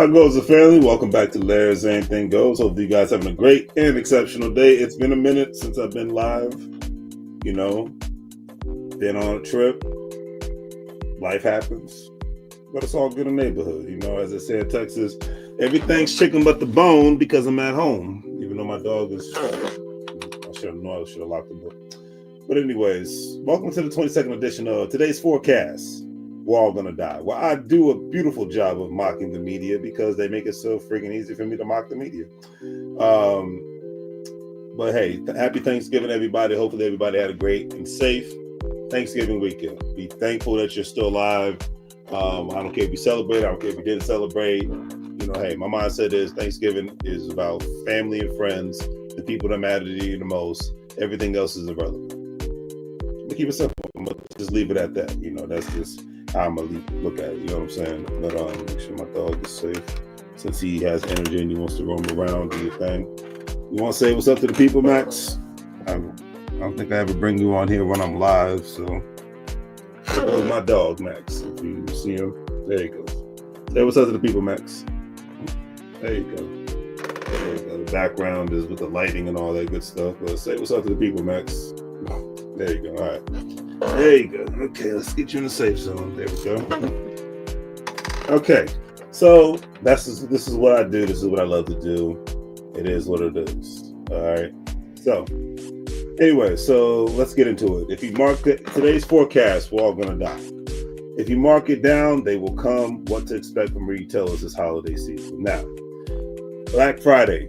How goes the family? Welcome back to LarrysAnythingGoes. Hope you guys having a great and exceptional day. It's been a minute since I've been live. You know, been on a trip. Life happens. But it's all good in the neighborhood. You know, as I say in Texas, everything's chicken but the bone because I'm at home. Even though my dog is... I should have locked the door. But anyways, welcome to the 22nd edition of today's forecast. We're all gonna die. Well, I do a beautiful job of mocking the media because they make it so freaking easy for me to mock the media. But hey, happy Thanksgiving, everybody. Hopefully everybody had a great and safe Thanksgiving weekend. Be thankful that you're still alive. I don't care if you celebrate. I don't care if you didn't celebrate. You know, hey, my mindset is Thanksgiving is about family and friends, the people that matter to you the most. Everything else is irrelevant. But keep it simple. I'm gonna just leave it at that. You know, that's just how I'm gonna look at it. You know what I'm saying? But make sure my dog is safe since he has energy and he wants to roam around, do your thing. You want to say what's up to the people, Max? I don't think I ever bring you on here when I'm live, so there goes my dog, Max. If you see him, there he goes. Say what's up to the people, Max. There you go. There you go. The background is with the lighting and all that good stuff. But say what's up to the people, Max. There you go. All right. There you go. Okay, let's get you in the safe zone. There we go. Okay, so this is what I do. This is what I love to do. It is what it is. All right. So anyway, so let's get into it. If you mark today's forecast, we're all gonna die. If you mark it down, they will come. What to expect from retailers this holiday season. Now, Black Friday.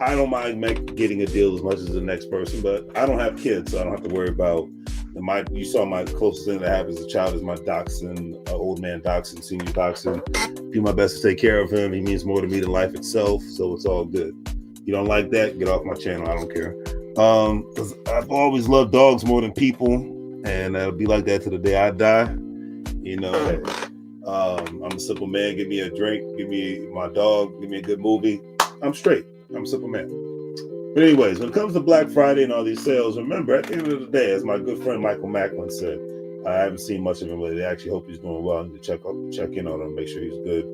I don't mind getting a deal as much as the next person, but I don't have kids, so I don't have to worry about. You saw my closest thing that happened as a child is my dachshund, old man dachshund, senior dachshund. Do my best to take care of him. He means more to me than life itself, so it's all good. You don't like that? Get off my channel. I don't care. 'Cause I've always loved dogs more than people, and it'll be like that to the day I die. You know, I'm a simple man. Give me a drink, give me my dog, give me a good movie. I'm straight. I'm a simple man. But anyways, when it comes to Black Friday and all these sales, remember, at the end of the day, as my good friend Michael Macklin said, I haven't seen much of him lately. I actually hope he's doing well. I need to check in on him, make sure he's good.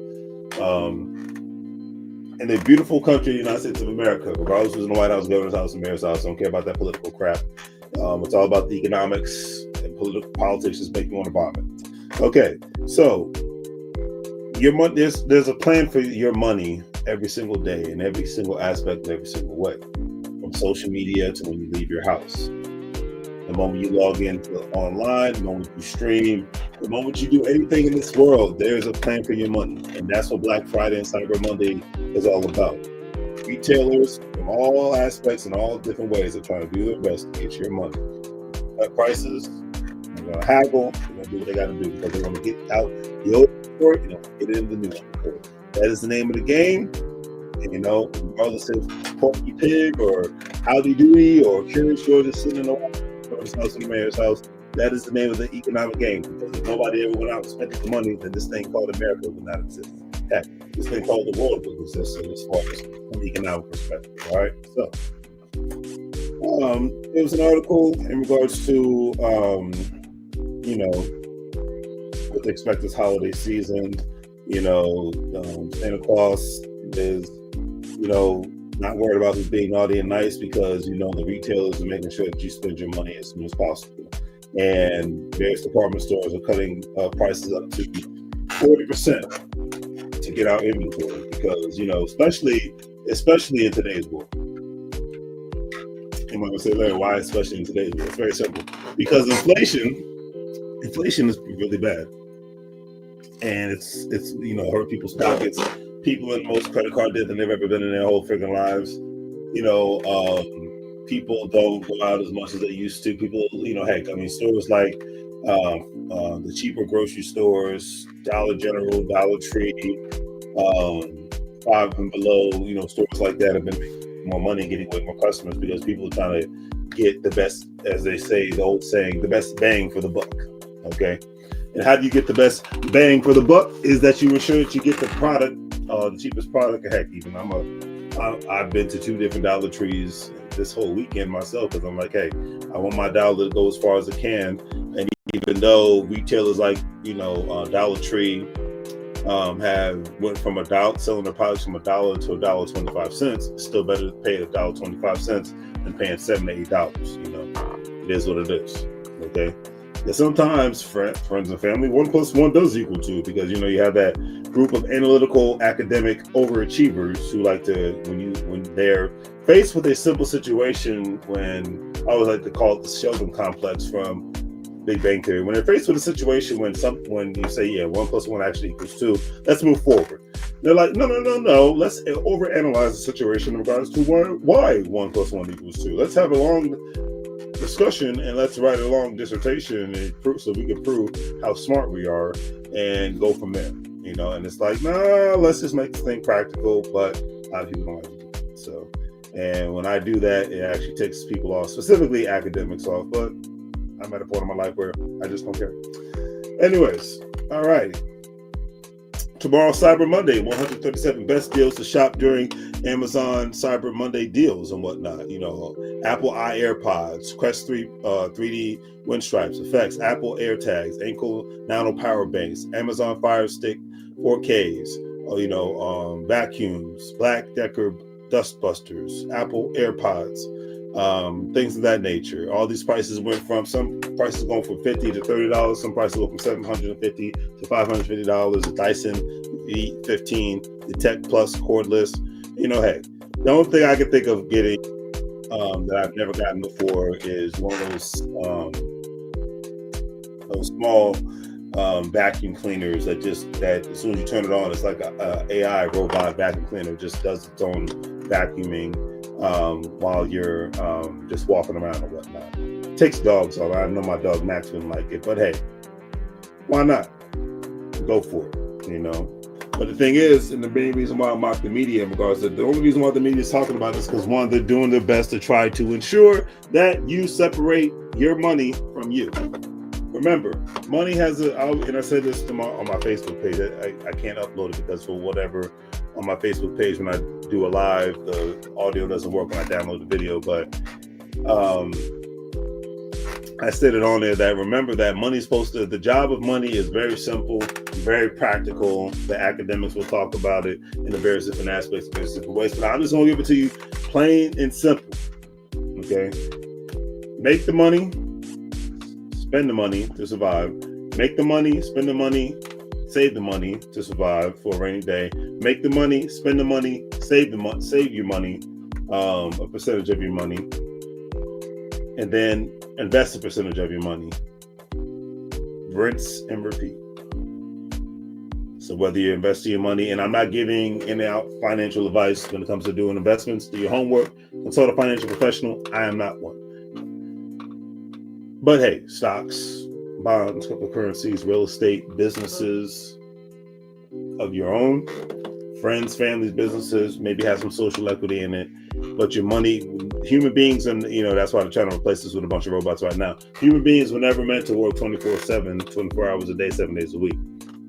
In the beautiful country, the United States of America, regardless of who's in the White House, Governor's House, and Mayor's House, I don't care about that political crap. It's all about the economics and politics just make you want to vomit. Okay, so your money, there's a plan for your money every single day in every single aspect, in every single way, from social media to when you leave your house. The moment you log into online, the moment you stream, the moment you do anything in this world, there's a plan for your money. And that's what Black Friday and Cyber Monday is all about. Retailers from all aspects and all different ways are trying to do their best to get your money. Cut prices, they're going to haggle, they're going to do what they got to do because they're going to get out the old store and get it in the new one. That is the name of the game. And, you know, regardless of Porky Pig or Howdy Doody or Curious George is sitting in the Governor's House and the Mayor's House, that is the name of the economic game. Because if nobody ever went out and spent the money, then this thing called America would not exist. Heck, this thing called the world would exist as far as from the economic perspective. All right. So it was an article in regards to you know, what to expect this holiday season. You know, Santa Claus is, you know, not worried about who's being naughty and nice because, you know, the retailers are making sure that you spend your money as soon as possible. And various department stores are cutting prices up to 40% to get out inventory because, you know, especially in today's world. You might say, Larry, why especially in today's world? It's very simple. Because inflation is really bad. And it's you know, hurt people's pockets. People in most credit card debt than they've ever been in their whole freaking lives. You know, people don't go out as much as they used to. People, you know, heck, I mean, stores like the cheaper grocery stores, Dollar General, Dollar Tree, Five and Below, you know, stores like that have been making more money, getting way more customers because people are trying to get the best, as they say, the old saying, the best bang for the buck. Okay. And how do you get the best bang for the buck? Is that you ensure that you get the product, the cheapest product. Heck, even I've been to 2 different Dollar Trees this whole weekend myself because I'm like, hey, I want my dollar to go as far as it can. And even though retailers like, you know, Dollar Tree, have went from selling their products from $1 to $1.25. It's still better to pay $1.25 than paying $7 to $8. It is what it is. Okay. And sometimes friends and family, 1 + 1 does equal 2, because you have that group of analytical academic overachievers who like to, when they're faced with a simple situation, when I always like to call it the Sheldon complex from Big Bang Theory, when they're faced with a situation when you say, yeah, 1 + 1 actually equals 2, let's move forward. They're like, no, let's overanalyze the situation in regards to why 1 + 1 equals 2. Let's have a long discussion and let's write a long dissertation so we can prove how smart we are and go from there. And it's like, nah, let's just make this thing practical, but a lot of people don't like to do that. So, and when I do that, it actually takes people off, specifically academics off, but I'm at a point in my life where I just don't care. Anyways, all right. Tomorrow, Cyber Monday, 137 best deals to shop during Amazon Cyber Monday deals and whatnot. Apple AirPods, Quest 3 3D wind stripes, effects, Apple AirTags, ankle nano power banks, Amazon Fire Stick 4Ks, vacuums, Black Decker dust busters, Apple AirPods, things of that nature. All these prices went from, some prices going from $50 to $30, some prices go from $750 to $550. The Dyson V15, the Tech Plus cordless. Hey, the only thing I can think of getting that I've never gotten before is one of those small vacuum cleaners that as soon as you turn it on, it's like a AI robot vacuum cleaner, just does its own vacuuming while you're just walking around or whatnot. It takes dogs off. I know my dog Max wouldn't like it, but hey, why not? Go for it, But the thing is, and the main reason why I mock the media in regards to, the only reason why the media is talking about this, because one, they're doing their best to try to ensure that you separate your money from you. Remember, money has and I said this on my Facebook page, I can't upload it because for whatever, on my Facebook page when I do a live, the audio doesn't work when I download the video, but I stated on there that remember that the job of money is very simple, very practical. The academics will talk about it in the various different aspects, various different ways, but I'm just going to give it to you plain and simple. Okay? Make the money, spend the money to survive. Make the money, spend the money, save the money to survive for a rainy day. Make the money, spend the money, save your money, a percentage of your money, and then invest a percentage of your money. Rinse and repeat. So whether you're investing your money, and I'm not giving any out financial advice when it comes to doing investments, do your homework, consult a financial professional. I am not one. But hey, stocks, bonds, cryptocurrencies, real estate, businesses of your own, friends, families, businesses, maybe have some social equity in it. But your money, human beings, and that's why they're trying to replace this with a bunch of robots right now. Human beings were never meant to work 24/7, 24 hours a day, 7 days a week.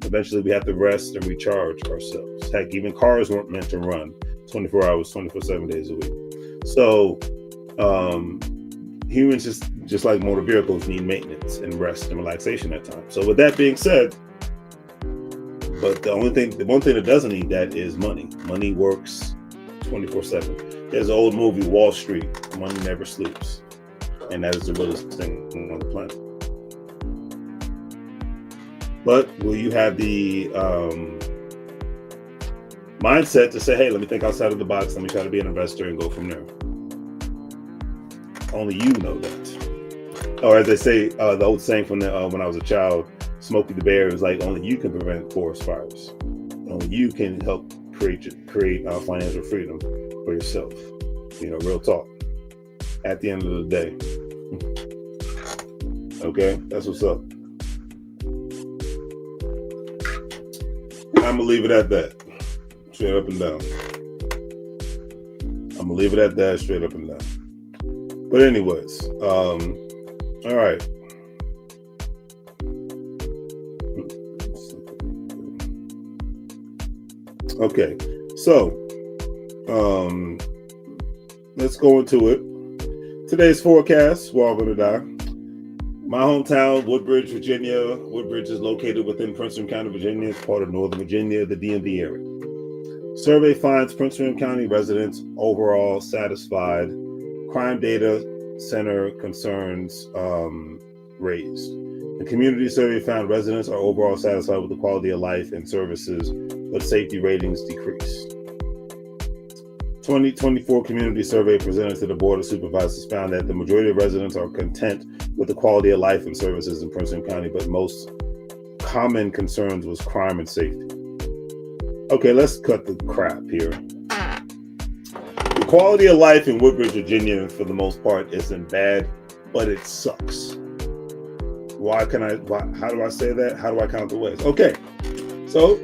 Eventually, we have to rest and recharge ourselves. Heck, even cars weren't meant to run 24 hours, 7 days a week. So, humans, just like motor vehicles, need maintenance and rest and relaxation at times. So, with that being said, but the one thing that doesn't need that is money. Money works 24/7. There's an old movie, Wall Street. Money never sleeps, and that is the realest thing on the planet. But will you have the mindset to say, hey, let me think outside of the box, let me try to be an investor and go from there? Only you know that. Or as they say, the old saying from when I was a child, Smokey the Bear is like, only you can prevent forest fires. Only you can help create financial freedom for yourself. Real talk. At the end of the day. Okay, that's what's up. I'm gonna leave it at that. Straight up and down. I'm gonna leave it at that, straight up and down. But anyways, all right. Okay, so let's go into it. Today's forecast, we're all gonna die. My hometown, Woodbridge, Virginia. Woodbridge is located within Prince William County, Virginia. It's part of Northern Virginia, the DMV area. Survey finds Prince William County residents overall satisfied. Crime data center concerns raised. The community survey found residents are overall satisfied with the quality of life and services, but safety ratings decreased. 2024 community survey presented to the Board of Supervisors found that the majority of residents are content with the quality of life and services in Prince William County, but most common concerns was crime and safety. Okay, let's cut the crap here. The quality of life in Woodbridge, Virginia, for the most part, isn't bad, but it sucks. How do I say that? How do I count the ways? Okay, so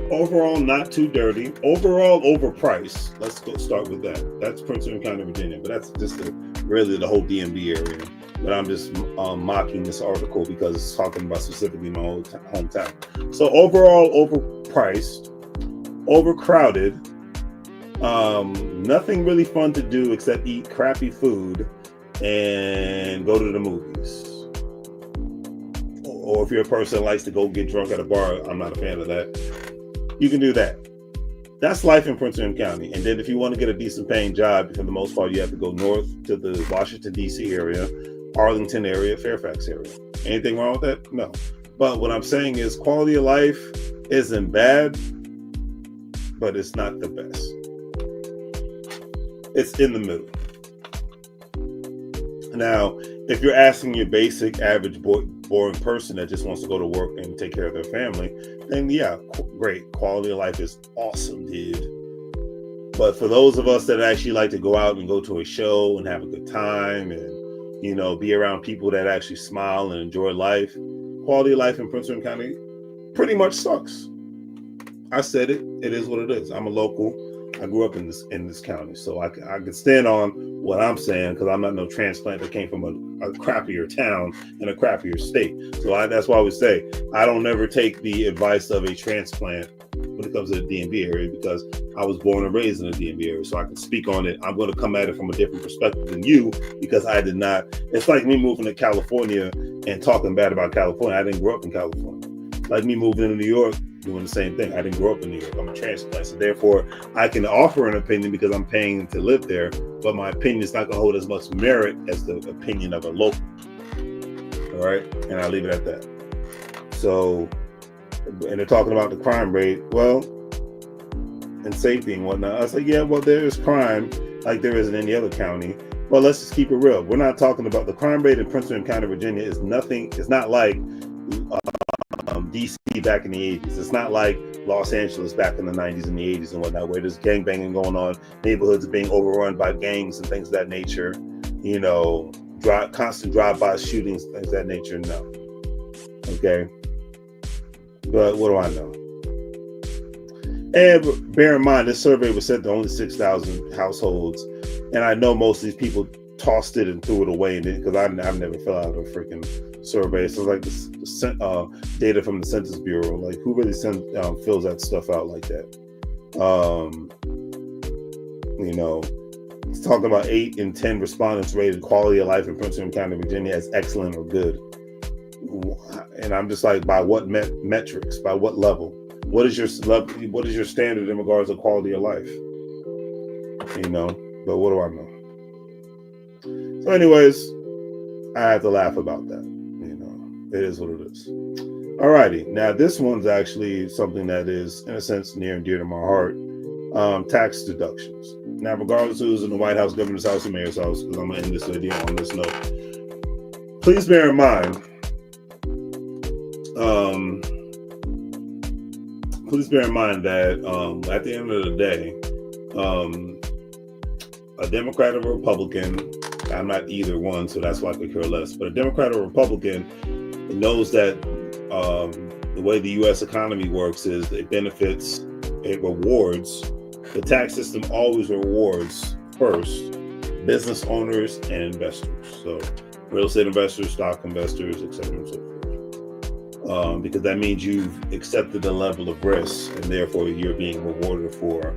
overall, not too dirty. Overall, overpriced. Let's go start with that. That's Prince William County, Virginia, but that's just really the whole DMV area. But I'm just mocking this article because it's talking about specifically my own hometown. So overall, overpriced, overcrowded, nothing really fun to do except eat crappy food and go to the movies. Or if you're a person that likes to go get drunk at a bar, I'm not a fan of that. You can do that. That's life in Prince William County. And then if you want to get a decent paying job, for the most part, you have to go north to the Washington, D.C. area, Arlington area, Fairfax area. Anything wrong with that? No. But what I'm saying is quality of life isn't bad, but it's not the best. It's in the middle. Now, if you're asking your basic, average, boring person that just wants to go to work and take care of their family, then yeah, great. Quality of life is awesome, dude. But for those of us that actually like to go out and go to a show and have a good time and, you know, be around people that actually smile and enjoy life, quality of life in Prince William County pretty much sucks. I said it. It is what it is. I'm a local. I grew up in this county, so I can stand on what I'm saying because I'm not no transplant that came from a crappier town in a crappier state. So that's why I would say I don't ever take the advice of a transplant when it comes to the DMV area because I was born and raised in the DMV area, so I can speak on it. I'm going to come at it from a different perspective than you because I did not. It's like me moving to California and talking bad about California. I didn't grow up in California. Like me moving to New York, doing the same thing. I didn't grow up in New York. I'm a transplant. So therefore, I can offer an opinion because I'm paying to live there, but my opinion is not going to hold as much merit as the opinion of a local. All right? And I'll leave it at that. So, and they're talking about the crime rate. Well, and safety and whatnot. I was like, yeah, well, there is crime like there is in any other county. But let's just keep it real. We're not talking about the crime rate in Prince William County, Virginia is nothing. It's not like DC back in the 80s. It's not like Los Angeles back in the 90s and the 80s and whatnot, where there's gangbanging going on, neighborhoods being overrun by gangs and things of that nature, you know, constant drive-by shootings, things of that nature. No. Okay. But what do I know? And bear in mind, this survey was sent to only 6,000 households. And I know most of these people tossed it and threw it away because I've never filled out a freaking survey. So like the data from the Census Bureau, like who really fills that stuff out like that? You know, it's talking about 8 in 10 respondents rated quality of life in Prince William County, Virginia as excellent or good. And I'm just like, by what metrics? By what level? What is your standard in regards to quality of life? You know, but what do I know? So anyways, I have to laugh about that. You know, it is what it is. Alrighty. Now this one's actually something that is, in a sense, near and dear to my heart. Tax deductions. Now, regardless of who's in the White House, governor's house, or mayor's house, because I'm going to end this video on this note. Please bear in mind, that at the end of the day, a Democrat or a Republican, I'm not either one, so that's why I could care less, but a Democrat or Republican knows that the way the U.S. economy works is it benefits, it rewards, the tax system always rewards first business owners and investors. So real estate investors, stock investors, etc. and so forth. Because that means you've accepted a level of risk and therefore you're being rewarded for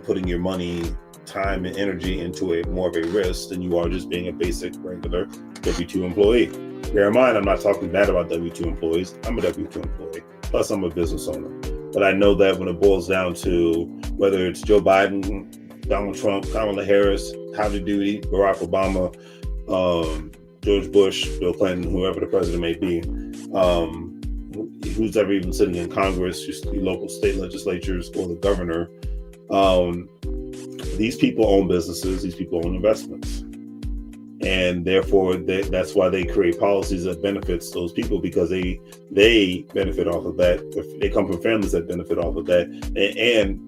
putting your money, time, and energy into more of a risk than you are just being a basic, regular W-2 employee. Bear in mind, I'm not talking bad about W-2 employees. I'm a W-2 employee. Plus, I'm a business owner. But I know that when it boils down to whether it's Joe Biden, Donald Trump, Kamala Harris, Howdy Doody, Barack Obama, George Bush, Bill Clinton, whoever the president may be, who's ever even sitting in Congress, just the local state legislatures, or the governor, these people own businesses, these people own investments. And therefore, that's why they create policies that benefits those people, because they benefit off of that. They come from families that benefit off of that, and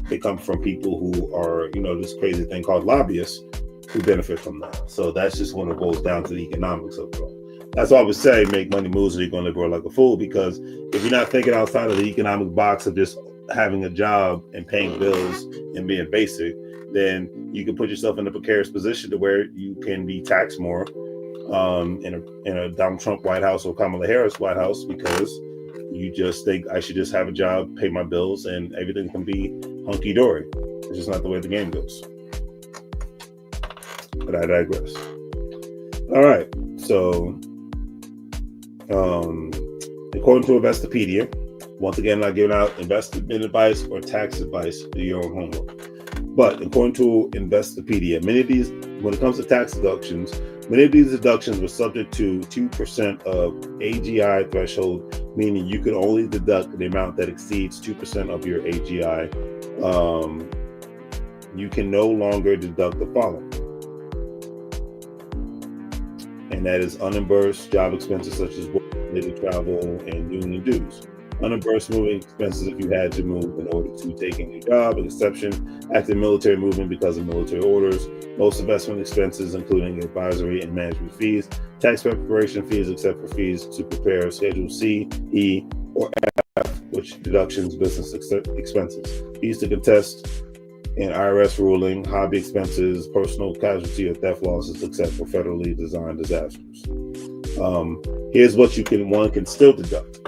they come from people who are, this crazy thing called lobbyists who benefit from that. So that's just when it boils down to the economics of it all. That's why I would say make money moves or you're going to live like a fool, because if you're not thinking outside of the economic box of just having a job and paying bills and being basic, then you can put yourself in a precarious position to where you can be taxed more in a Donald Trump White House or Kamala Harris White House, because you just think I should just have a job, pay my bills, and everything can be hunky-dory. It's just not the way the game goes. But I digress. All right. So, according to Investopedia, once again, not giving out investment advice or tax advice, do your own homework. But according to Investopedia, when it comes to tax deductions, many of these deductions were subject to 2% of AGI threshold, meaning you could only deduct the amount that exceeds 2% of your AGI. You can no longer deduct the following. And that is unreimbursed job expenses such as work-related travel and union dues. Unreimbursed moving expenses if you had to move in order to take a new job, an exception, active military movement because of military orders, most investment expenses, including advisory and management fees, tax preparation fees, except for fees to prepare Schedule C, E, or F, which deductions business expenses, fees to contest an IRS ruling, hobby expenses, personal casualty or theft losses, except for federally designed disasters. Here's what one can still deduct.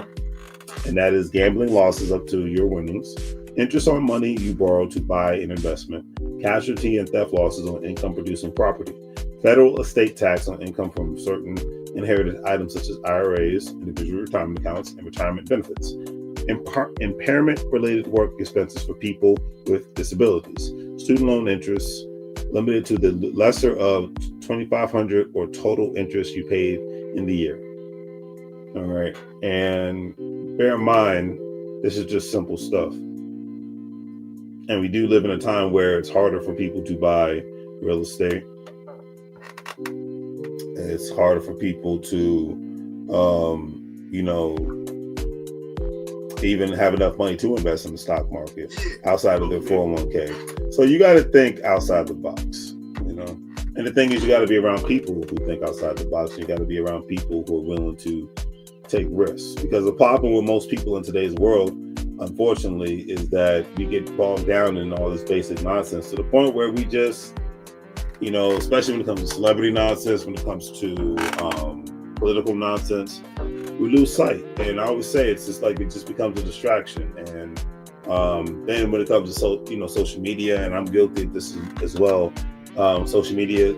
And that is gambling losses up to your winnings, interest on money you borrow to buy an investment, casualty and theft losses on income producing property, federal estate tax on income from certain inherited items such as IRAs, individual retirement accounts, and retirement benefits, impairment related work expenses for people with disabilities, student loan interest limited to the lesser of $2,500 or total interest you paid in the year. All right. And bear in mind, this is just simple stuff. And we do live in a time where it's harder for people to buy real estate. It's harder for people to, even have enough money to invest in the stock market outside of their 401k. So you got to think outside the box, And the thing is, you got to be around people who think outside the box. You got to be around people who are willing to take risks, because the problem with most people in today's world, unfortunately, is that we get bogged down in all this basic nonsense to the point where we just, especially when it comes to celebrity nonsense, when it comes to political nonsense, we lose sight. And I always say it's just like it just becomes a distraction. And then when it comes to social media, and I'm guilty of this as well, social media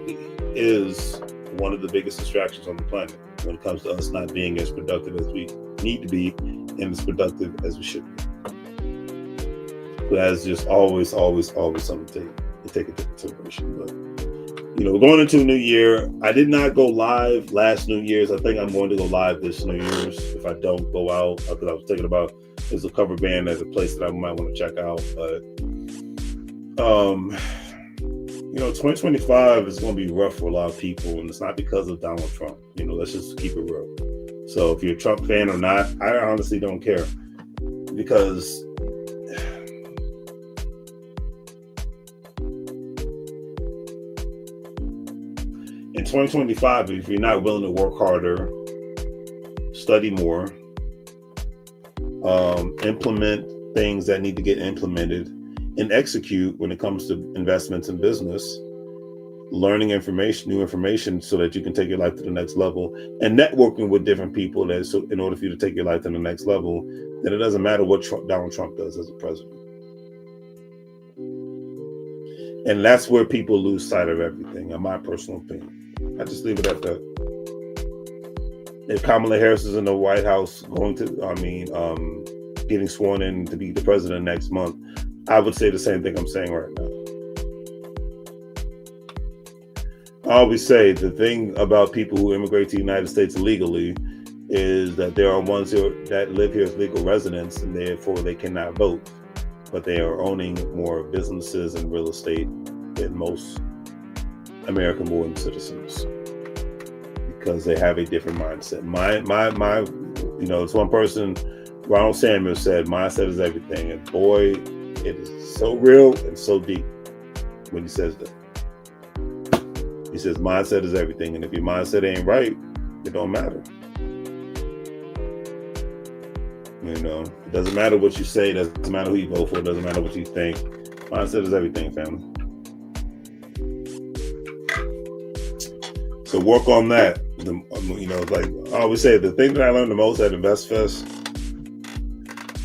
is one of the biggest distractions on the planet when it comes to us not being as productive as we need to be and as productive as we should be. But that's just always something to take into consideration. But we're going into a new year. I did not go live last New Year's. I think I'm going to go live this New Year's if I don't go out, because I was thinking about there's a cover band at a place that I might want to check out. But 2025 is going to be rough for a lot of people, and it's not because of Donald Trump. Let's just keep it real. So if you're a Trump fan or not, I honestly don't care, because in 2025, if you're not willing to work harder, study more, implement things that need to get implemented, and execute when it comes to investments in business, learning new information so that you can take your life to the next level, and networking with different people in order for you to take your life to the next level, then it doesn't matter what Donald Trump does as a president. And that's where people lose sight of everything, in my personal opinion. I just leave it at that. if Kamala Harris is in the White House getting sworn in to be the president next month, I would say the same thing I'm saying right now. I always say the thing about people who immigrate to the United States illegally is that there are ones that live here as legal residents and therefore they cannot vote, but they are owning more businesses and real estate than most American-born citizens because they have a different mindset. It's one person, Ronald Samuel, said, "Mindset is everything," and boy, it is so real and so deep when he says that. He says, "Mindset is everything," and if your mindset ain't right, it don't matter. It doesn't matter what you say, it doesn't matter who you vote for, it doesn't matter what you think. Mindset is everything, family. So work on that. Like I always say, the thing that I learned the most at InvestFest,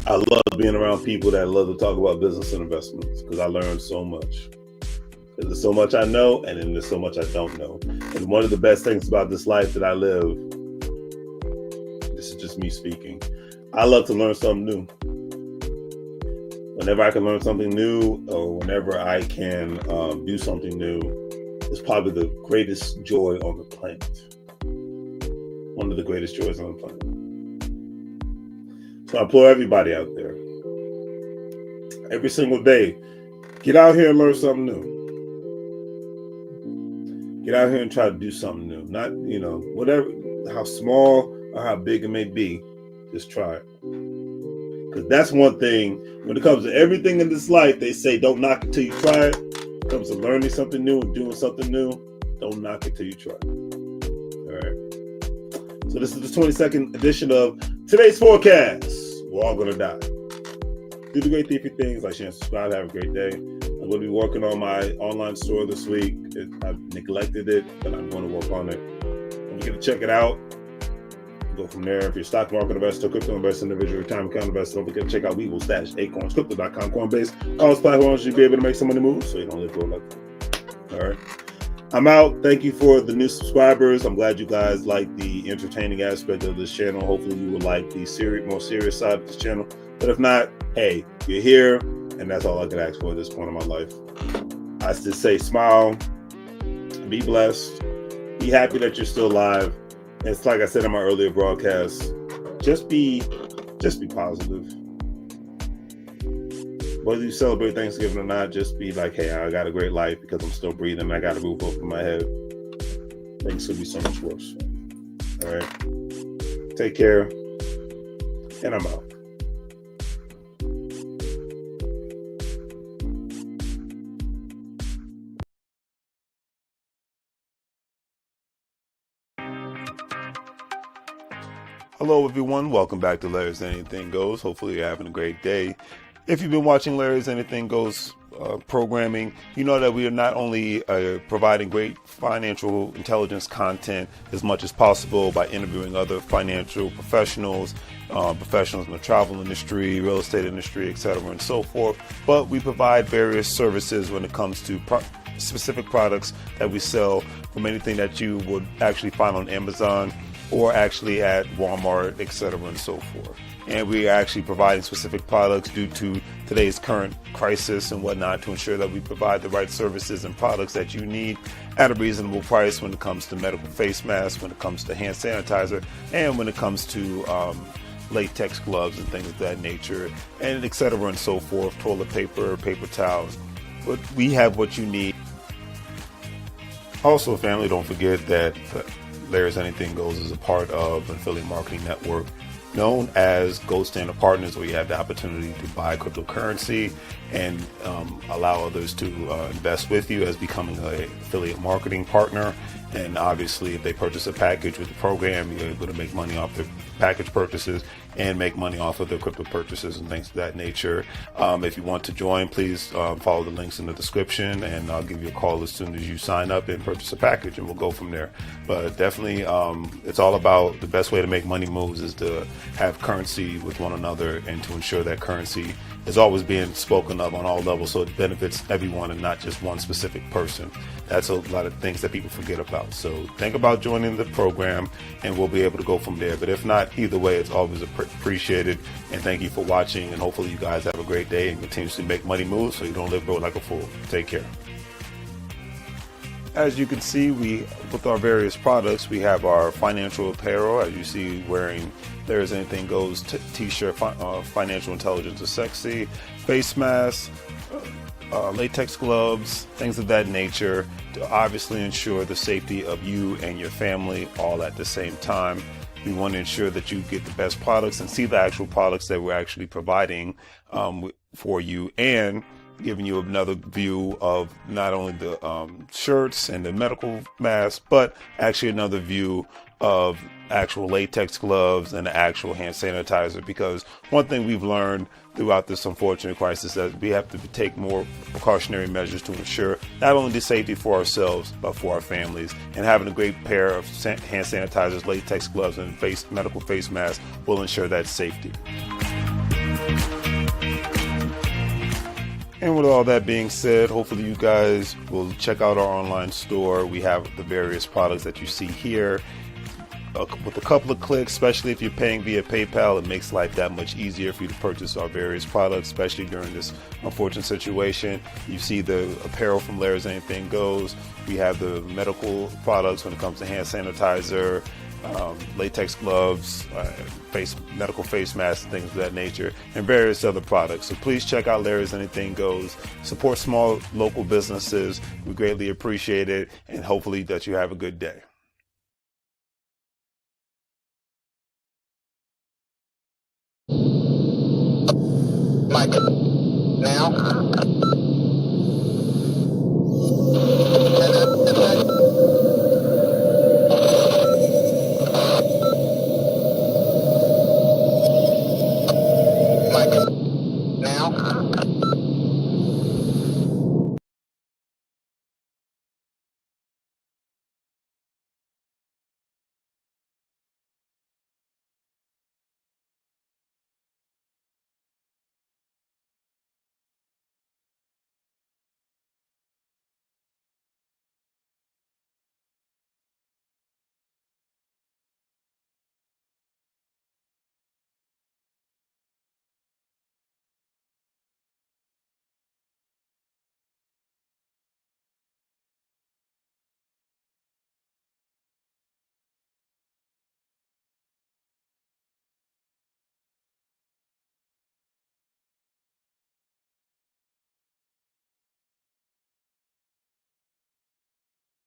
I love being around people that love to talk about business and investments because I learned so much. There's so much I know, and then there's so much I don't know. And one of the best things about this life that I live, this is just me speaking, I love to learn something new. Whenever I can learn something new, or whenever I can do something new, it's probably the greatest joy on the planet. One of the greatest joys on the planet. So I implore everybody out there, every single day, get out here and learn something new. Get out here and try to do something new. Not, whatever, how small or how big it may be, just try it. Because that's one thing, when it comes to everything in this life, they say don't knock it till you try it. When it comes to learning something new and doing something new, don't knock it till you try it. All right. So this is the 22nd edition of Today's Forecast. We're all going to die. Do the great things like share and subscribe. Have a great day. I'm going to be working on my online store this week. I've neglected it, but I'm going to work on it. I'm going to check it out. Go from there. If you're a stock market investor, crypto investor, individual retirement account investor, don't forget to check out WEBULL, Acorns, Crypto.com, Coinbase. All those platforms you'll be able to make some money move so you don't live for like that. All right. I'm out. Thank you for the new subscribers. I'm glad you guys like the entertaining aspect of this channel. Hopefully you will like the more serious side of this channel. But if not, hey, you're here, and that's all I can ask for at this point in my life. I just say smile, be blessed, be happy that you're still alive. It's like I said in my earlier broadcast, just be positive. Whether you celebrate Thanksgiving or not, just be like, hey, I got a great life because I'm still breathing. I got a roof over my head. Things could be so much worse. All right. Take care. And I'm out. Hello, everyone. Welcome back to Larry's Anything Goes. Hopefully you're having a great day. If you've been watching Larry's Anything Goes programming, you know that we are not only providing great financial intelligence content as much as possible by interviewing other financial professionals, professionals in the travel industry, real estate industry, etc., and so forth, but we provide various services when it comes to specific products that we sell, from anything that you would actually find on Amazon or actually at Walmart, etc., and so forth. And we are actually providing specific products due to today's current crisis and whatnot to ensure that we provide the right services and products that you need at a reasonable price when it comes to medical face masks, when it comes to hand sanitizer, and when it comes to latex gloves and things of that nature, and etc., and so forth, toilet paper, paper towels. But we have what you need. Also, family, don't forget that Larry's Anything Goes is a part of an affiliate marketing network known as Gold Standard Partners, where you have the opportunity to buy cryptocurrency and allow others to invest with you as becoming an affiliate marketing partner. And obviously, if they purchase a package with the program, you're able to make money off their package purchases and make money off of their crypto purchases and things of that nature. If you want to join, please follow the links in the description, and I'll give you a call as soon as you sign up and purchase a package, and we'll go from there. But definitely, it's all about the best way to make money moves is to have currency with one another and to ensure that currency is always being spoken of on all levels, so it benefits everyone and not just one specific person. That's a lot of things that people forget about. So think about joining the program, and we'll be able to go from there. But if not, either way, it's always appreciated. And thank you for watching, and hopefully you guys have a great day and continuously make money moves so you don't live broke like a fool. Take care. As you can see, with our various products, we have our financial apparel, as you see, wearing There's Anything Goes t-shirt, financial intelligence is sexy, face masks, latex gloves, things of that nature, to obviously ensure the safety of you and your family all at the same time. We want to ensure that you get the best products and see the actual products that we're actually providing for you, and giving you another view of not only the shirts and the medical masks, but actually another view of actual latex gloves and the actual hand sanitizer. Because one thing we've learned throughout this unfortunate crisis is that we have to take more precautionary measures to ensure not only the safety for ourselves, but for our families. And having a great pair of hand sanitizers, latex gloves, and medical face masks will ensure that safety. And with all that being said, hopefully you guys will check out our online store. We have the various products that you see here. With a couple of clicks, especially if you're paying via PayPal, it makes life that much easier for you to purchase our various products, especially during this unfortunate situation. You see the apparel from Larry's Anything Goes. We have the medical products when it comes to hand sanitizer, latex gloves, medical face masks, and things of that nature, and various other products. So please check out Larry's Anything Goes. Support small local businesses. We greatly appreciate it, and hopefully that you have a good day. Mike, now.